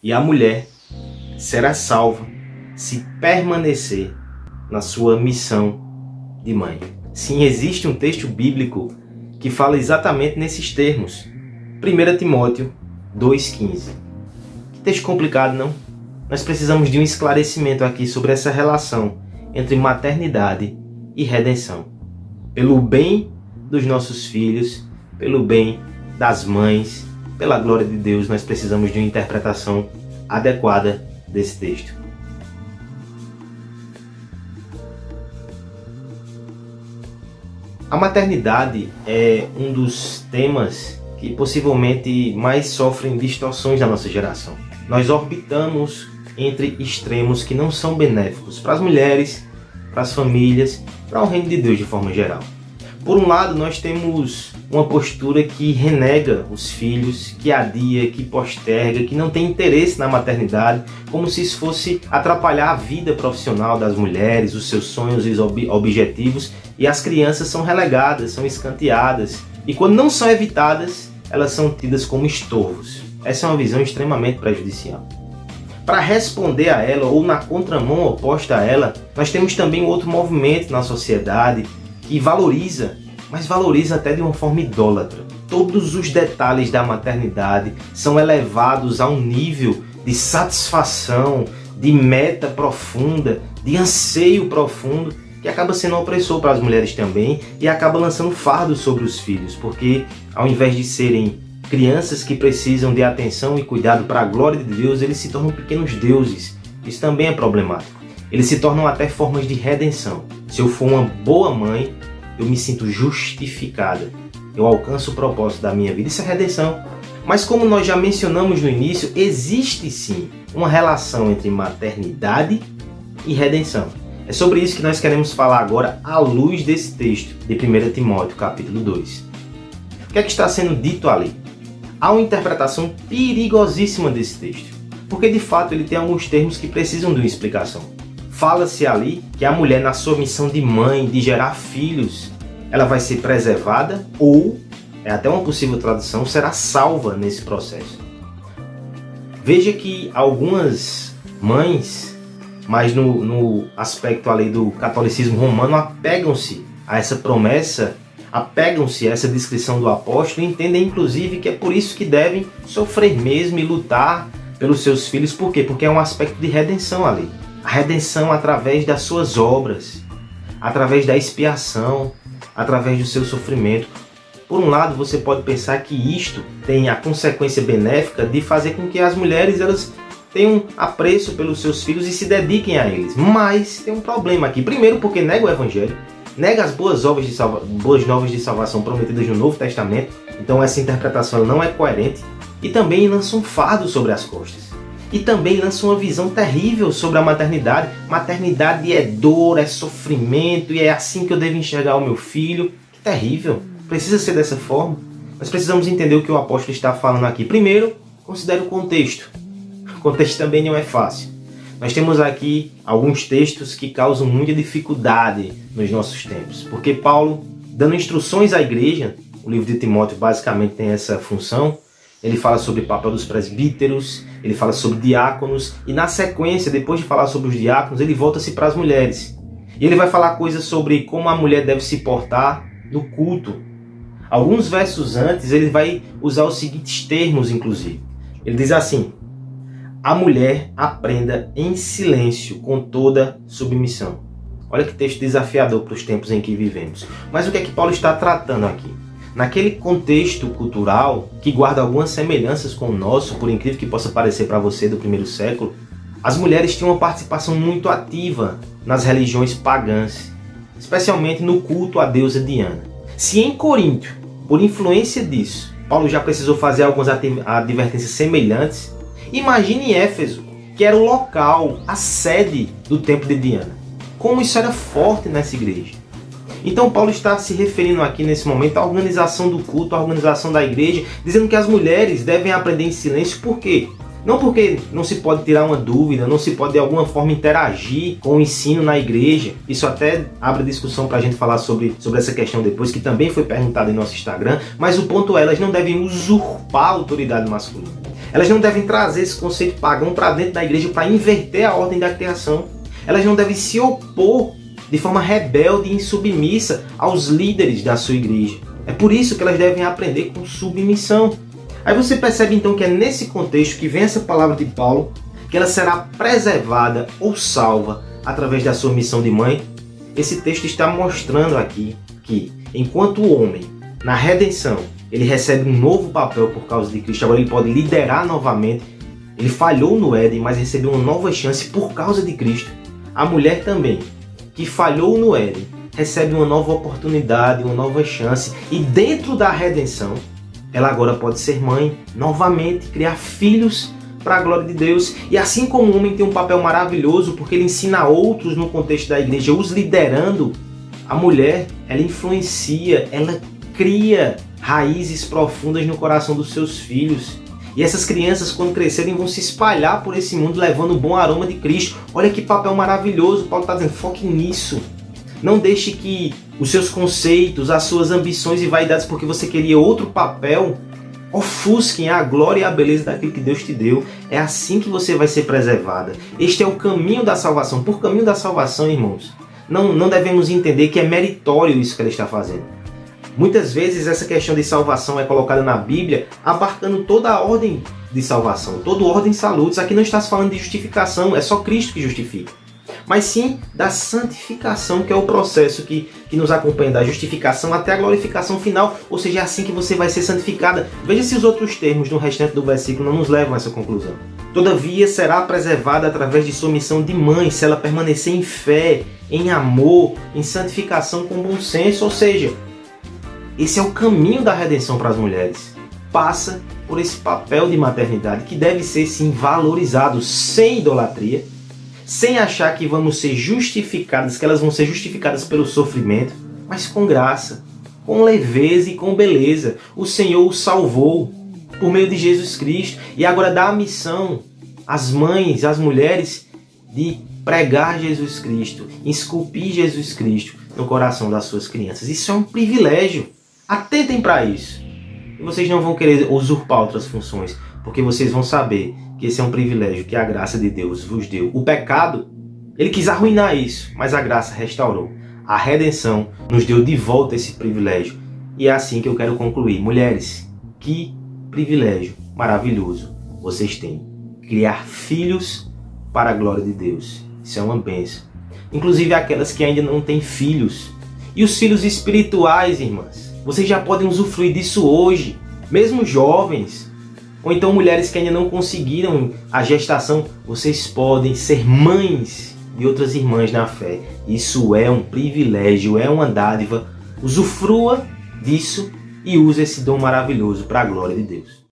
E a mulher será salva se permanecer na sua missão de mãe. Sim, existe um texto bíblico que fala exatamente nesses termos. 1 Timóteo 2,15. Que texto complicado, não? Nós precisamos de um esclarecimento aqui sobre essa relação entre maternidade e redenção. Pelo bem dos nossos filhos, pelo bem das mães, pela glória de Deus, nós precisamos de uma interpretação adequada desse texto. A maternidade é um dos temas que possivelmente mais sofrem distorções na nossa geração. Nós orbitamos entre extremos que não são benéficos para as mulheres, para as famílias, para o reino de Deus de forma geral. Por um lado, nós temos uma postura que renega os filhos, que adia, que posterga, que não tem interesse na maternidade, como se isso fosse atrapalhar a vida profissional das mulheres, os seus sonhos e objetivos, e as crianças são relegadas, são escanteadas, e quando não são evitadas, elas são tidas como estorvos. Essa é uma visão extremamente prejudicial. Para responder a ela, ou na contramão oposta a ela, nós temos também outro movimento na sociedade que valoriza, mas valoriza até de uma forma idólatra. Todos os detalhes da maternidade são elevados a um nível de satisfação, de meta profunda, de anseio profundo, que acaba sendo opressor para as mulheres também e acaba lançando fardo sobre os filhos, porque ao invés de serem crianças que precisam de atenção e cuidado para a glória de Deus, eles se tornam pequenos deuses. Isso também é problemático. Eles se tornam até formas de redenção. Se eu for uma boa mãe, eu me sinto justificada. Eu alcanço o propósito da minha vida. Isso é redenção. Mas como nós já mencionamos no início, existe sim uma relação entre maternidade e redenção. É sobre isso que nós queremos falar agora à luz desse texto de 1 Timóteo capítulo 2. O que é que está sendo dito ali? Há uma interpretação perigosíssima desse texto, porque de fato ele tem alguns termos que precisam de uma explicação. Fala-se ali que a mulher, na sua missão de mãe, de gerar filhos, ela vai ser preservada ou, é até uma possível tradução, será salva nesse processo. Veja que algumas mães, mas no aspecto ali do catolicismo romano, apegam-se a essa promessa, apegam-se a essa descrição do apóstolo e entendem inclusive que é por isso que devem sofrer mesmo e lutar pelos seus filhos. Por quê? Porque é um aspecto de redenção ali. A redenção através das suas obras, através da expiação, através do seu sofrimento. Por um lado, você pode pensar que isto tem a consequência benéfica de fazer com que as mulheres elas tenham apreço pelos seus filhos e se dediquem a eles. Mas tem um problema aqui. Primeiro, porque nega o Evangelho, nega as boas novas de salvação prometidas no Novo Testamento. Então essa interpretação ela não é coerente. E também lança um fardo sobre as costas. E também lança uma visão terrível sobre a maternidade. Maternidade é dor, é sofrimento, e é assim que eu devo enxergar o meu filho. Que terrível! Precisa ser dessa forma. Nós precisamos entender o que o apóstolo está falando aqui. Primeiro, considere o contexto. O contexto também não é fácil. Nós temos aqui alguns textos que causam muita dificuldade nos nossos tempos. Porque Paulo, dando instruções à igreja, o livro de Timóteo basicamente tem essa função. Ele fala sobre o papel dos presbíteros, ele fala sobre diáconos, e na sequência, depois de falar sobre os diáconos, ele volta-se para as mulheres. E ele vai falar coisas sobre como a mulher deve se portar no culto. Alguns versos antes, ele vai usar os seguintes termos, inclusive. Ele diz assim: a mulher aprenda em silêncio, com toda submissão. Olha que texto desafiador para os tempos em que vivemos. Mas o que é que Paulo está tratando aqui? Naquele contexto cultural, que guarda algumas semelhanças com o nosso, por incrível que possa parecer para você do primeiro século, as mulheres tinham uma participação muito ativa nas religiões pagãs, especialmente no culto à deusa Diana. Se em Coríntio, por influência disso, Paulo já precisou fazer algumas advertências semelhantes, imagine em Éfeso, que era o local, a sede do templo de Diana. Como isso era forte nessa igreja. Então Paulo está se referindo aqui nesse momento à organização do culto, à organização da igreja, dizendo que as mulheres devem aprender em silêncio. Por quê? Não porque não se pode tirar uma dúvida, não se pode de alguma forma interagir com o ensino na igreja. Isso até abre discussão para a gente falar sobre essa questão depois, que também foi perguntado em nosso Instagram. Mas o ponto é, elas não devem usurpar a autoridade masculina. Elas não devem trazer esse conceito pagão para dentro da igreja para inverter a ordem da criação. Elas não devem se opor de forma rebelde e insubmissa aos líderes da sua igreja. É por isso que elas devem aprender com submissão. Aí você percebe então que é nesse contexto que vem essa palavra de Paulo, que ela será preservada ou salva através da sua missão de mãe. Esse texto está mostrando aqui que, enquanto o homem, na redenção, ele recebe um novo papel por causa de Cristo, agora ele pode liderar novamente. Ele falhou no Éden, mas recebeu uma nova chance por causa de Cristo. A mulher também, que falhou no Éden, recebe uma nova oportunidade, uma nova chance, e dentro da redenção, ela agora pode ser mãe, novamente, criar filhos para a glória de Deus. E assim como o homem tem um papel maravilhoso, porque ele ensina outros no contexto da igreja, os liderando, a mulher, ela influencia, ela cria raízes profundas no coração dos seus filhos. E essas crianças, quando crescerem, vão se espalhar por esse mundo levando o bom aroma de Cristo. Olha que papel maravilhoso. Paulo está dizendo, foque nisso. Não deixe que os seus conceitos, as suas ambições e vaidades, porque você queria outro papel, ofusquem a glória e a beleza daquilo que Deus te deu. É assim que você vai ser preservada. Este é o caminho da salvação. Por caminho da salvação, irmãos, não devemos entender que é meritório isso que ela está fazendo. Muitas vezes essa questão de salvação é colocada na Bíblia abarcando toda a ordem de salvação, toda a ordem de saludes. Aqui não está se falando de justificação, é só Cristo que justifica. Mas sim da santificação, que é o processo que nos acompanha da justificação até a glorificação final. Ou seja, é assim que você vai ser santificada. Veja se os outros termos no restante do versículo não nos levam a essa conclusão. Todavia será preservada através de sua missão de mãe, se ela permanecer em fé, em amor, em santificação com bom senso. Ou seja, esse é o caminho da redenção para as mulheres. Passa por esse papel de maternidade que deve ser sim valorizado sem idolatria, sem achar que vamos ser justificadas, que elas vão ser justificadas pelo sofrimento, mas com graça, com leveza e com beleza. O Senhor o salvou por meio de Jesus Cristo e agora dá a missão às mães, às mulheres, de pregar Jesus Cristo, esculpir Jesus Cristo no coração das suas crianças. Isso é um privilégio. Atentem para isso. E vocês não vão querer usurpar outras funções, porque vocês vão saber que esse é um privilégio que a graça de Deus vos deu. O pecado, ele quis arruinar isso, mas a graça restaurou. A redenção nos deu de volta esse privilégio. E é assim que eu quero concluir. Mulheres, que privilégio maravilhoso vocês têm. Criar filhos para a glória de Deus. Isso é uma bênção. Inclusive aquelas que ainda não têm filhos. E os filhos espirituais, irmãs. Vocês já podem usufruir disso hoje, mesmo jovens, ou então mulheres que ainda não conseguiram a gestação, vocês podem ser mães de outras irmãs na fé. Isso é um privilégio, é uma dádiva. Usufrua disso e use esse dom maravilhoso para a glória de Deus.